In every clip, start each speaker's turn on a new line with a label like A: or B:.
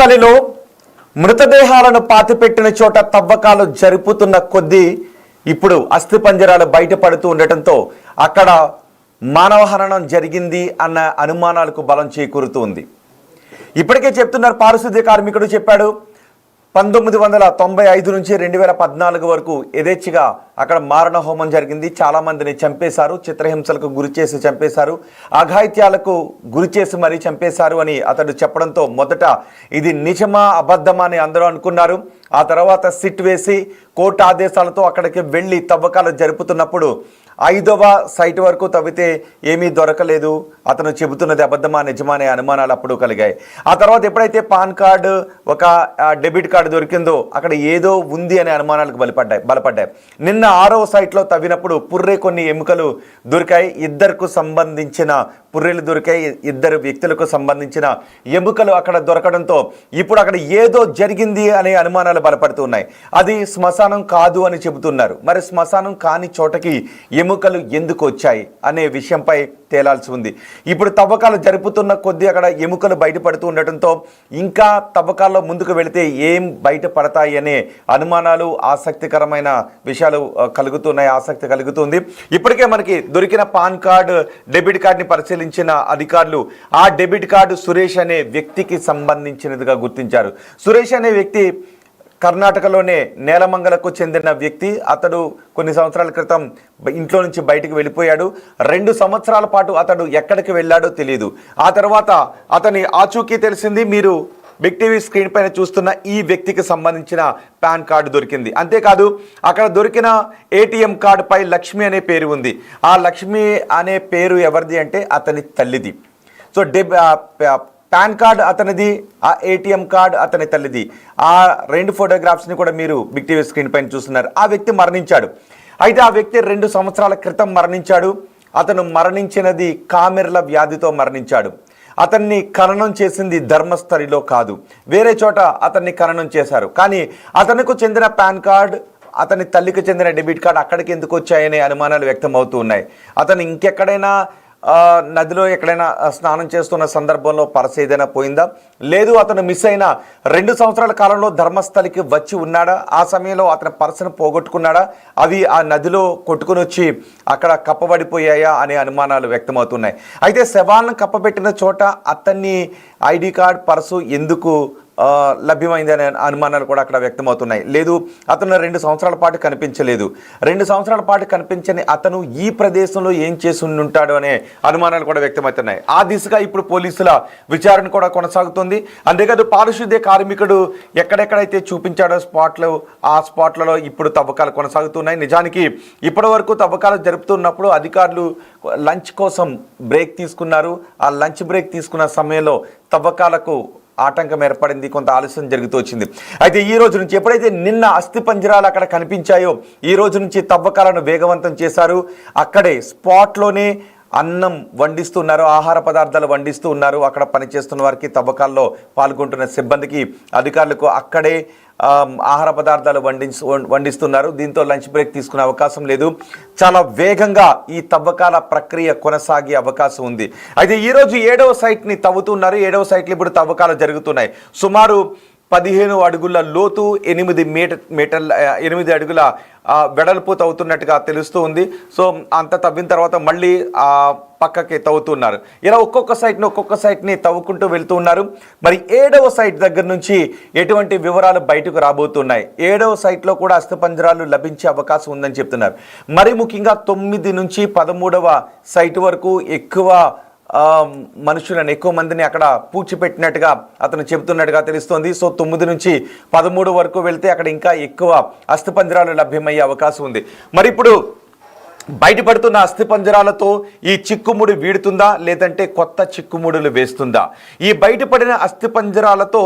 A: ధర్మస్థలిలో మృతదేహాలను పాతిపెట్టిన చోట తవ్వకాలు జరుపుతున్న కొద్దీ ఇప్పుడు అస్థిపంజరాలు బయటపడుతూ ఉండటంతో అక్కడ మానవహరణం జరిగింది అన్న అనుమానాలకు బలం చేకూరుతుంది. ఇప్పటికే చెప్తున్నారు, పారిశుద్ధ్య కార్మికుడు చెప్పాడు 1995 నుంచి 2014 వరకు యథేచ్ఛగా అక్కడ మారణ హోమం జరిగింది. చాలామందిని చంపేశారు, చిత్రహింసలకు గురి చేసి చంపేశారు, అఘాయిత్యాలకు గురి చేసి మరీ చంపేశారు అని అతడు చెప్పడంతో మొదట ఇది నిజమా అబద్ధమా అని అందరూ అనుకున్నారు. ఆ తర్వాత సిట్ వేసి కోర్టు ఆదేశాలతో అక్కడికి వెళ్ళి తవ్వకాలు జరుపుతున్నప్పుడు 5వ సైట్ వరకు తవ్వితే ఏమీ దొరకలేదు. అతను చెబుతున్నది అబద్ధమా నిజమా అనే అనుమానాలు అప్పుడు కలిగాయి. ఆ తర్వాత ఎప్పుడైతే పాన్ కార్డు, ఒక డెబిట్ కార్డు దొరికిందో అక్కడ ఏదో ఉంది అనే అనుమానాలకు బలపడ్డాయి. నిన్న 6వ సైట్లో తవ్వినప్పుడు పుర్రె కొన్ని ఎముకలు దొరికాయి. ఇద్దరికి సంబంధించిన పుర్రెలు దొరికాయి. 2 వ్యక్తులకు సంబంధించిన ఎముకలు అక్కడ దొరకడంతో ఇప్పుడు అక్కడ ఏదో జరిగింది అనే అనుమానాలు బలపడుతున్నాయి. అది శ్మశానం కాదు అని చెబుతున్నారు. మరి శ్మశానం కాని చోటకి ఎముకలు ఎందుకు వచ్చాయి అనే విషయంపై తేలాల్సి ఉంది. ఇప్పుడు తవ్వకాలు జరుపుతున్న కొద్దీ అక్కడ ఎముకలు బయటపడుతూ ఉండటంతో ఇంకా తవ్వకాల్లో ముందుకు వెళితే ఏం బయటపడతాయి అనే అనుమానాలు, ఆసక్తికరమైన విషయాలు కలుగుతున్నాయి, ఆసక్తి కలుగుతుంది. ఇప్పటికే మనకి దొరికిన పాన్ కార్డు, డెబిట్ కార్డుని పరిశీలించిన అధికారులు ఆ డెబిట్ కార్డు సురేష్ అనే వ్యక్తికి సంబంధించినదిగా గుర్తించారు. సురేష్ అనే వ్యక్తి కర్ణాటకలోనే నేలమంగలకు చెందిన వ్యక్తి. అతడు కొన్ని సంవత్సరాల క్రితం ఇంట్లో నుంచి బయటకు వెళ్ళిపోయాడు. 2 సంవత్సరాల పాటు అతడు ఎక్కడికి వెళ్ళాడో తెలియదు. ఆ తర్వాత అతని ఆచూకీ తెలిసింది. మీరు బిగ్ టీవీ స్క్రీన్ పైన చూస్తున్న ఈ వ్యక్తికి సంబంధించిన పాన్ కార్డు దొరికింది. అంతేకాదు అక్కడ దొరికిన ఏటీఎం కార్డు పై లక్ష్మి అనే పేరు ఉంది. ఆ లక్ష్మి అనే పేరు ఎవరిది అంటే అతని తల్లిది. సో పాన్ కార్డు అతనిది, ఆ ఏటీఎం కార్డు అతని తల్లిది. ఆ 2 ఫోటోగ్రాఫ్స్ని కూడా మీరు బిగ్ టీవీ స్క్రీన్ పైన చూస్తున్నారు. ఆ వ్యక్తి మరణించాడు. అయితే ఆ వ్యక్తి 2 సంవత్సరాల క్రితం మరణించాడు. అతను మరణించినది కామెర్ల వ్యాధితో మరణించాడు. అతన్ని ఖననం చేసింది ధర్మస్థలిలో కాదు, వేరే చోట అతన్ని ఖననం చేశారు. కానీ అతనికి చెందిన పాన్ కార్డ్, అతని తల్లికి చెందిన డెబిట్ కార్డు అక్కడికి ఎందుకు వచ్చాయనే అనుమానాలు వ్యక్తం అవుతూ ఉన్నాయి. అతను ఇంకెక్కడైనా నదిలో ఎక్కడైనా స్నానం చేస్తున్న సందర్భంలో పర్స్ ఏదైనా పోయిందా, లేదు అతను మిస్ అయిన 2 సంవత్సరాల కాలంలో ధర్మస్థలికి వచ్చి ఉన్నాడా, ఆ సమయంలో అతని పర్సును పోగొట్టుకున్నాడా, అవి ఆ నదిలో కొట్టుకుని వచ్చి అక్కడ కప్పబడిపోయాయా అనే అనుమానాలు వ్యక్తమవుతున్నాయి. అయితే శవాలను కప్పబెట్టిన చోట అతన్ని ఐడి కార్డ్, పర్సు ఎందుకు లభ్యమైంది అనే అనుమానాలు కూడా అక్కడ వ్యక్తమవుతున్నాయి. లేదు అతను 2 సంవత్సరాల పాటు కనిపించలేదు. 2 సంవత్సరాల పాటు కనిపించని అతను ఈ ప్రదేశంలో ఏం చేసి ఉంటాడు అనే అనుమానాలు కూడా వ్యక్తమవుతున్నాయి. ఆ దిశగా ఇప్పుడు పోలీసుల విచారణ కూడా కొనసాగుతుంది. అంతేకాదు పారిశుద్ధ్య కార్మికుడు ఎక్కడెక్కడైతే చూపించాడో స్పాట్లు, ఆ స్పాట్లలో ఇప్పుడు తవ్వకాలు కొనసాగుతున్నాయి. నిజానికి ఇప్పటి వరకు తవ్వకాలు జరుపుతున్నప్పుడు అధికారులు లంచ్ కోసం బ్రేక్ తీసుకున్నారు. ఆ లంచ్ బ్రేక్ తీసుకున్న సమయంలో తవ్వకాలకు ఆటంకం ఏర్పడింది, కొంత ఆలస్యం జరుగుతూ వచ్చింది. అయితే ఈ రోజు నుంచి, ఎప్పుడైతే నిన్న అస్థిపంజరాలు అక్కడ కనిపించాయో, ఈ రోజు నుంచి తవ్వకాలను వేగవంతం చేశారు. అక్కడే స్పాట్లోనే అన్నం వండిస్తున్నారు, ఆహార పదార్థాలు వండిస్తూ ఉన్నారు. అక్కడ పనిచేస్తున్న వారికి, తవ్వకాల్లో పాల్గొంటున్న సిబ్బందికి, అధికారులకు అక్కడే ఆహార పదార్థాలు వండిస్తున్నారు. దీంతో లంచ్ బ్రేక్ తీసుకునే అవకాశం లేదు. చాలా వేగంగా ఈ తవ్వకాల ప్రక్రియ కొనసాగే అవకాశం ఉంది. అయితే ఈరోజు 7వ సైట్ని తవ్వుతున్నారు. 7వ సైట్లు ఇప్పుడు తవ్వకాలు జరుగుతున్నాయి. సుమారు 15 అడుగుల లోతు, 8 అడుగుల వెడల్పు తవ్వుతున్నట్టుగా తెలుస్తూ ఉంది. సో అంత తవ్విన తర్వాత మళ్ళీ పక్కకి తవ్వుతున్నారు. ఇలా ఒక్కొక్క సైట్ని తవ్వుకుంటూ వెళ్తూ ఉన్నారు. మరి 7వ సైట్ దగ్గర నుంచి ఎటువంటి వివరాలు బయటకు రాబోతున్నాయి? 7వ సైట్లో కూడా అస్థిపంజరాలు లభించే అవకాశం ఉందని చెప్తున్నారు. మరి ముఖ్యంగా 9 నుంచి 13వ సైట్ వరకు ఎక్కువ మనుషులను, ఎక్కువ మందిని అక్కడ పూడ్చిపెట్టినట్టుగా అతను చెబుతున్నట్టుగా తెలుస్తోంది. సో 9 నుంచి 13 వరకు వెళ్తే అక్కడ ఇంకా ఎక్కువ అస్థిపంజరాలు లభ్యమయ్యే అవకాశం ఉంది. మరి ఇప్పుడు బయటపడుతున్న అస్థిపంజరాలతో ఈ చిక్కుముడి వీడుతుందా, లేదంటే కొత్త చిక్కుముడులు వేస్తుందా? ఈ బయటపడిన అస్థిపంజరాలతో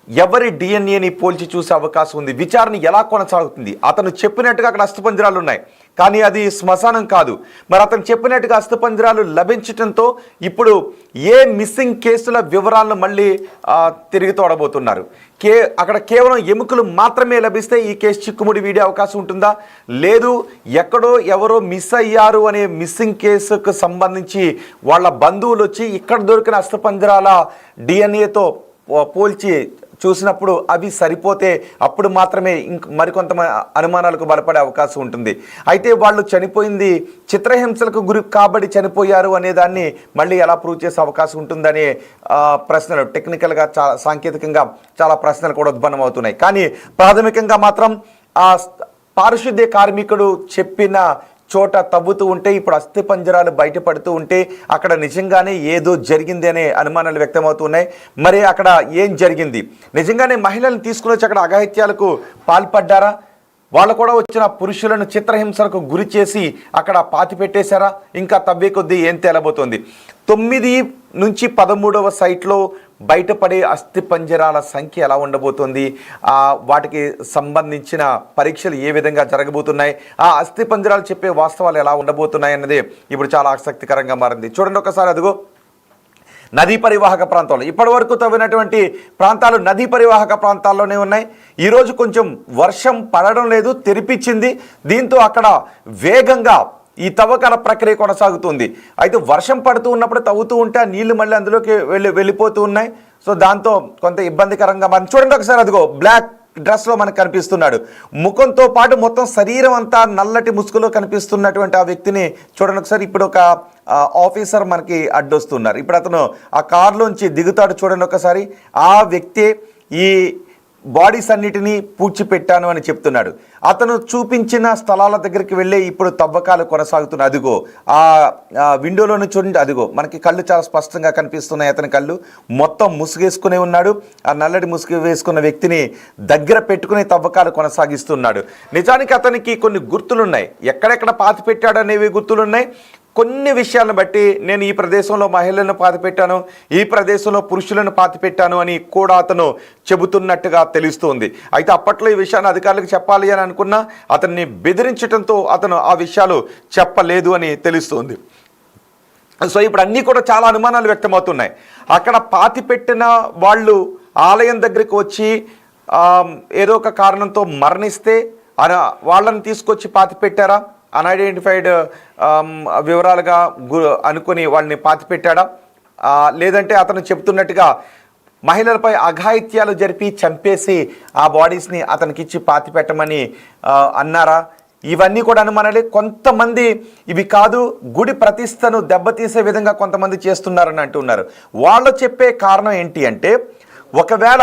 A: ఎవరి డిఎన్ఏని పోల్చి చూసే అవకాశం ఉంది? విచారణ ఎలా కొనసాగుతుంది? అతను చెప్పినట్టుగా అక్కడ అస్థిపంజరాలు ఉన్నాయి, కానీ అది శ్మశానం కాదు. మరి అతను చెప్పినట్టుగా అస్థిపంజరాలు లభించడంతో ఇప్పుడు ఏ మిస్సింగ్ కేసుల వివరాలను మళ్ళీ తిరిగి తోడబోతున్నారు. అక్కడ కేవలం ఎముకలు మాత్రమే లభిస్తే ఈ కేసు చిక్కుముడి వీడే అవకాశం ఉంటుందా, లేదు ఎక్కడో ఎవరో మిస్ అయ్యారు అనే మిస్సింగ్ కేసుకు సంబంధించి వాళ్ళ బంధువులు వచ్చి ఇక్కడ దొరికిన అస్థిపంజరాల డిఎన్ఏతో పోల్చి చూసినప్పుడు అవి సరిపోతే అప్పుడు మాత్రమే మరికొంత అనుమానాలకు బలపడే అవకాశం ఉంటుంది. అయితే వాళ్ళు చనిపోయింది చిత్రహింసలకు గురి కాబడి చనిపోయారు అనే దాన్ని మళ్ళీ ఎలా ప్రూవ్ చేసే అవకాశం ఉంటుందనే ప్రశ్నలు టెక్నికల్గా సాంకేతికంగా చాలా ప్రశ్నలు కూడా ఉద్భన్నం అవుతున్నాయి. కానీ ప్రాథమికంగా మాత్రం ఆ పారిశుద్ధ్య కార్మికుడు చెప్పిన చోట తవ్వుతూ ఉంటే ఇప్పుడు అస్థిపంజరాలు బయటపడుతూ ఉంటే అక్కడ నిజంగానే ఏదో జరిగింది అనే అనుమానాలు వ్యక్తమవుతున్నాయి. మరి అక్కడ ఏం జరిగింది? నిజంగానే మహిళలను తీసుకుని వచ్చి అక్కడ అఘాయిత్యాలకు పాల్పడ్డారా? వాళ్ళు కూడా వచ్చిన పురుషులను చిత్రహింసలకు గురి చేసి అక్కడ పాతి పెట్టేశారా? ఇంకా తవ్వే కొద్దీ ఏం తేలబోతోంది? 9 నుంచి 13వ సైట్లో బయటపడే అస్థిపంజరాల సంఖ్య ఎలా ఉండబోతోంది? వాటికి సంబంధించిన పరీక్షలు ఏ విధంగా జరగబోతున్నాయి? ఆ అస్థిపంజరాలు చెప్పే వాస్తవాలు ఎలా ఉండబోతున్నాయి అన్నది ఇప్పుడు చాలా ఆసక్తికరంగా మారింది. చూడండి ఒకసారి, అదిగో నదీ పరివాహక ప్రాంతాల్లో ఇప్పటి వరకు తవ్వినటువంటి ప్రాంతాలు నదీ పరివాహక ప్రాంతాల్లోనే ఉన్నాయి. ఈరోజు కొంచెం వర్షం పడడం లేదు, తెరిపించింది. దీంతో అక్కడ వేగంగా ఈ తవ్వకాల ప్రక్రియ కొనసాగుతుంది. అయితే వర్షం పడుతూ ఉన్నప్పుడు తవ్వుతూ ఉంటే ఆ నీళ్లు మళ్ళీ అందులోకి వెళ్ళిపోతూ ఉన్నాయి. సో దాంతో కొంత ఇబ్బందికరంగా మనం చూడండి ఒకసారి, అదిగో బ్లాక్ డ్రెస్లో మనకు కనిపిస్తున్నాడు. ముఖంతో పాటు మొత్తం శరీరం అంతా నల్లటి ముసుగులో కనిపిస్తున్నటువంటి ఆ వ్యక్తిని చూడండి ఒకసారి. ఇప్పుడు ఒక ఆఫీసర్ మనకి అడ్డొస్తున్నారు. ఇప్పుడు అతను ఆ కారులోంచి దిగుతాడు. చూడండి ఒకసారి, ఆ వ్యక్తి ఈ బాడీస్ అన్నిటినీ పూడ్చిపెట్టాను అని చెప్తున్నాడు. అతను చూపించిన స్థలాల దగ్గరికి వెళ్ళే ఇప్పుడు తవ్వకాలు కొనసాగుతున్నాయి. అదిగో ఆ విండోలోని చూడండి, అదిగో మనకి కళ్ళు చాలా స్పష్టంగా కనిపిస్తున్నాయి. అతని కళ్ళు మొత్తం ముసుగేసుకునే ఉన్నాడు. ఆ నల్లటి ముసుగు వేసుకున్న వ్యక్తిని దగ్గర పెట్టుకునే తవ్వకాలు కొనసాగిస్తున్నాడు. నిజానికి అతనికి కొన్ని గుర్తులున్నాయి, ఎక్కడెక్కడ పాతి పెట్టాడు అనేవి గుర్తులున్నాయి. కొన్ని విషయాలను బట్టి నేను ఈ ప్రదేశంలో మహిళలను పాతిపెట్టాను, ఈ ప్రదేశంలో పురుషులను పాతిపెట్టాను అని కూడా అతను చెబుతున్నట్టుగా తెలుస్తుంది. అయితే అప్పట్లో ఈ విషయాన్ని అధికారులకు చెప్పాలి అని అనుకున్నా అతన్ని బెదిరించడంతో అతను ఆ విషయాలు చెప్పలేదు అని తెలుస్తుంది. సో ఇప్పుడు అన్నీ కూడా చాలా అనుమానాలు వ్యక్తమవుతున్నాయి. అక్కడ పాతిపెట్టిన వాళ్ళు ఆలయం దగ్గరికి వచ్చి ఏదో ఒక కారణంతో మరణిస్తే వాళ్ళని తీసుకొచ్చి పాతిపెట్టారా? అన్ఐడెంటిఫైడ్ వివరాలుగా అనుకుని వాళ్ళని పాతిపెట్టాడా? లేదంటే అతను చెప్తున్నట్టుగా మహిళలపై అఘాయిత్యాలు జరిపి చంపేసి ఆ బాడీస్ని అతనికి ఇచ్చి పాతి పెట్టమని అన్నారా? ఇవన్నీ కూడా అనుమానాలే. కొంతమంది ఇవి కాదు, గుడి ప్రతిష్టను దెబ్బతీసే విధంగా కొంతమంది చేస్తున్నారని అంటున్నారు. వాళ్ళు చెప్పే కారణం ఏంటి అంటే, ఒకవేళ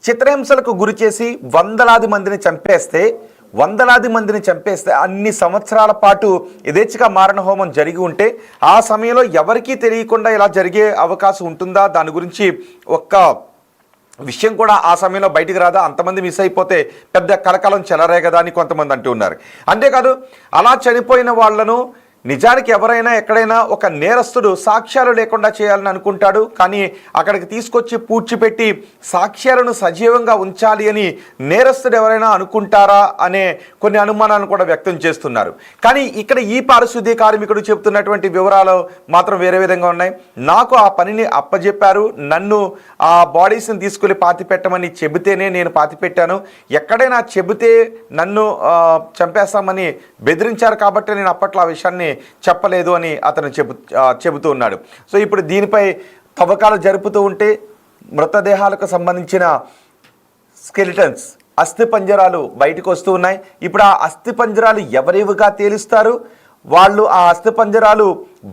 A: చిత్రహింసలకు గురి చేసి వందలాది మందిని చంపేస్తే అన్ని సంవత్సరాల పాటు యథేచ్ఛగా మారణ హోమం జరిగి ఉంటే ఆ సమయంలో ఎవరికీ తెలియకుండా ఇలా జరిగే అవకాశం ఉంటుందా? దాని గురించి ఒక్క విషయం కూడా ఆ సమయంలో బయటికి రాదా? అంతమంది మిస్ అయిపోతే పెద్ద కలకాలం చెలరేగదా అని కొంతమంది అంటూ ఉన్నారు. అంతేకాదు, అలా చనిపోయిన వాళ్లను నిజానికి ఎవరైనా ఎక్కడైనా ఒక నేరస్తుడు సాక్ష్యాలు లేకుండా చేయాలని అనుకుంటాడు. కానీ అక్కడికి తీసుకొచ్చి పూడ్చిపెట్టి సాక్ష్యాలను సజీవంగా ఉంచాలి అని నేరస్తుడు ఎవరైనా అనుకుంటారా అనే కొన్ని అనుమానాలను కూడా వ్యక్తం చేస్తున్నారు. కానీ ఇక్కడ ఈ పారిశుద్ధ్య కార్మికుడు చెబుతున్నటువంటి వివరాలు మాత్రం వేరే విధంగా ఉన్నాయి. నాకు ఆ పనిని అప్పజెప్పారు, నన్ను ఆ బాడీస్ని తీసుకెళ్ళి పాతి పెట్టమని చెబితేనే నేను పాతి పెట్టాను. ఎక్కడైనా చెబితే నన్ను చంపేస్తామని బెదిరించారు కాబట్టి నేను అప్పట్లో ఆ విషయాన్ని చెప్పలేదు అని అతను చెబుతూ ఉన్నాడు. సో ఇప్పుడు దీనిపై తవ్వకాలు జరుపుతూ ఉంటే మృతదేహాలకు సంబంధించిన స్కెలిటన్స్, అస్థిపంజరాలు బయటకు వస్తూ ఉన్నాయి. ఇప్పుడు ఆ అస్థిపంజరాలు ఎవరివిగా తేలుస్తారు? వాళ్ళు ఆ అస్థిపంజరాలు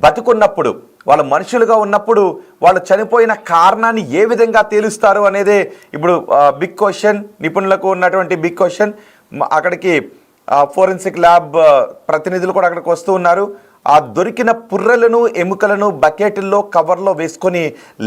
A: బతుకున్నప్పుడు, వాళ్ళు మనుషులుగా ఉన్నప్పుడు వాళ్ళు చనిపోయిన కారణాన్ని ఏ విధంగా తేలుస్తారు అనేదే ఇప్పుడు బిగ్ క్వశ్చన్, నిపుణులకు ఉన్నటువంటి బిగ్ క్వశ్చన్. అక్కడికి ఫోరెన్సిక్ ల్యాబ్ ప్రతినిధులు కూడా అక్కడికి వస్తూ ఉన్నారు. ఆ దొరికిన పుర్రెలను, ఎముకలను బకెట్లో, కవర్లో వేసుకొని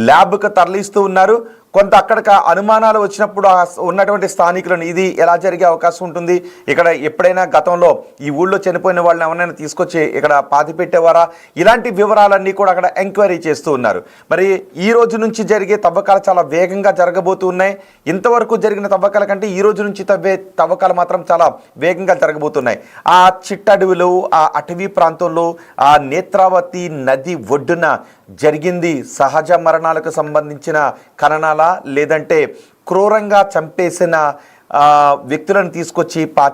A: ల్యాబ్కు తరలిస్తూ ఉన్నారు. కొంత అక్కడికి అనుమానాలు వచ్చినప్పుడు ఉన్నటువంటి స్థానికులను ఇది ఎలా జరిగే అవకాశం ఉంటుంది, ఇక్కడ ఎప్పుడైనా గతంలో ఈ ఊళ్ళో చనిపోయిన వాళ్ళని ఎవరైనా తీసుకొచ్చి ఇక్కడ పాతి పెట్టేవారా, ఇలాంటి వివరాలన్నీ కూడా అక్కడ ఎంక్వైరీ చేస్తూ ఉన్నారు. మరి ఈ రోజు నుంచి జరిగే తవ్వకాలు చాలా వేగంగా జరగబోతూ ఉన్నాయి. ఇంతవరకు జరిగిన తవ్వకాల కంటే ఈ రోజు నుంచి తవ్వే తవ్వకాలు మాత్రం చాలా వేగంగా జరగబోతున్నాయి. ఆ చిట్టడవిలో, ఆ అటవీ ప్రాంతంలో, ఆ నేత్రావతి నది ఒడ్డున జరిగింది సహజ మరణాలకు సంబంధించిన ఖననాల, లేదంటే క్రూరంగా చంపేసిన వ్యక్తులను తీసుకొచ్చి పాతి